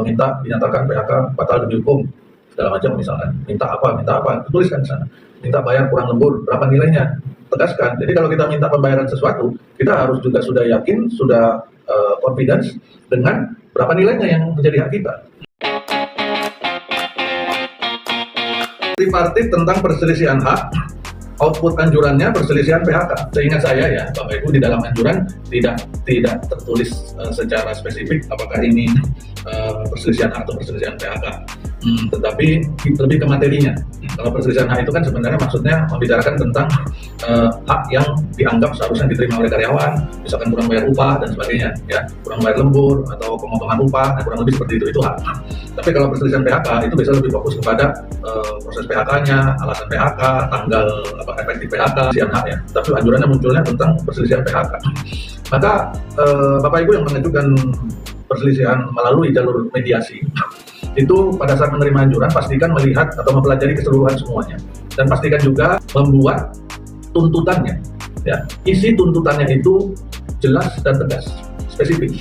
minta dinyatakan PHK batal demi hukum segala macam misalkan, minta apa, tuliskan di sana, minta bayar kurang lembur, berapa nilainya, tegaskan. Jadi kalau kita minta pembayaran sesuatu, kita harus juga sudah yakin, sudah confidence dengan berapa nilainya yang menjadi hak kita. Tripartit tentang perselisihan hak, output anjurannya perselisihan PHK. Seingat saya ya, Bapak Ibu, di dalam anjuran tidak tertulis secara spesifik apakah ini perselisihan hak atau perselisihan PHK. Tetapi lebih ke materinya. Kalau perselisihan hak itu kan sebenarnya maksudnya membicarakan tentang hak yang dianggap seharusnya diterima oleh karyawan, misalkan kurang bayar upah dan sebagainya, ya, kurang bayar lembur atau pemotongan upah, dan kurang lebih seperti itu hak. Tapi kalau perselisihan PHK itu biasanya lebih fokus kepada proses PHK-nya, alasan PHK, tanggal efektif PHK, perselisihan hak ya. Tapi anjurannya munculnya tentang perselisihan PHK. Maka Bapak Ibu yang mengajukan perselisihan melalui jalur mediasi, itu pada saat menerima anjuran pastikan melihat atau mempelajari keseluruhan semuanya, dan pastikan juga membuat tuntutannya, ya, isi tuntutannya itu jelas dan tegas, spesifik.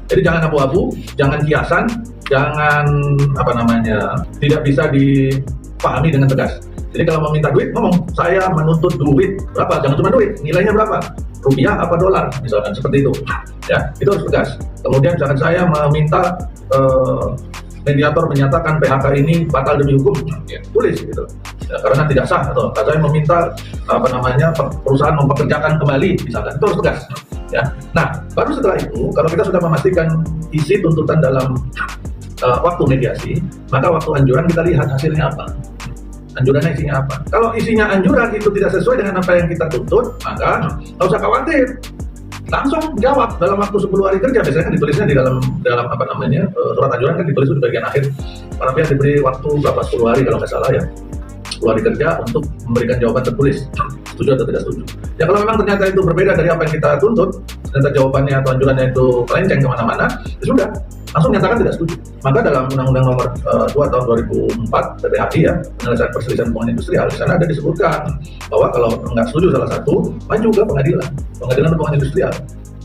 Jadi jangan abu-abu, jangan kiasan, jangan tidak bisa dipahami dengan tegas. Jadi kalau meminta duit, ngomong saya menuntut duit berapa, jangan cuma duit, nilainya berapa, rupiah apa dolar, misalkan seperti itu, ya, itu harus tegas. Kemudian jangan saya meminta mediator menyatakan PHK ini batal demi hukum, ya, tulis gitu, ya, karena tidak sah, atau saya meminta perusahaan mempekerjakan kembali, misalkan, itu harus tegas, ya. Nah, baru setelah itu kalau kita sudah memastikan isi tuntutan dalam waktu mediasi, maka waktu anjuran kita lihat hasilnya apa, anjurannya isinya apa. Kalau isinya anjuran itu tidak sesuai dengan apa yang kita tuntut, maka nggak usah khawatir, langsung jawab dalam waktu 10 hari kerja. Biasanya kan ditulisnya di dalam surat anjuran kan ditulis di bagian akhir, para pihak diberi waktu 10 hari kalau nggak salah ya, 10 hari kerja untuk memberikan jawaban tertulis, setuju atau tidak setuju. Ya kalau memang ternyata itu berbeda dari apa yang kita tuntut, ternyata jawabannya atau anjurannya itu melenceng kemana-mana, ya sudah, langsung nyatakan tidak setuju. Maka dalam Undang-Undang Nomor 2 Tahun 2004 PPHI ya, penyelesaian perselisihan hubungan industrial, di sana ada disebutkan bahwa kalau nggak setuju salah satu, maju ke pengadilan hubungan industrial,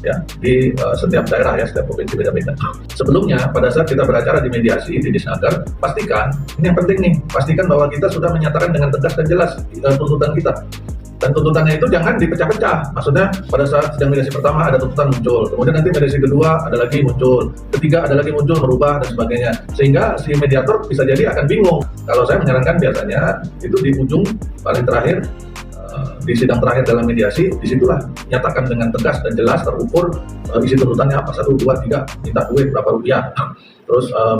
ya, di setiap daerah ya, setiap provinsi beda-beda. Sebelumnya pada saat kita beracara di mediasi di Disnaker, pastikan, ini yang penting nih, pastikan bahwa kita sudah menyatakan dengan tegas dan jelas tuntutan kita. Dan tuntutannya itu jangan dipecah-pecah. Maksudnya pada saat sedang mediasi pertama ada tuntutan muncul, kemudian nanti mediasi kedua ada lagi muncul, ketiga ada lagi muncul, merubah dan sebagainya. Sehingga si mediator bisa jadi akan bingung. Kalau saya menyarankan biasanya itu di ujung paling terakhir, di sidang terakhir dalam mediasi, disitulah nyatakan dengan tegas dan jelas terukur isi tuntutannya apa, 1, 2, 3, minta duit berapa rupiah, terus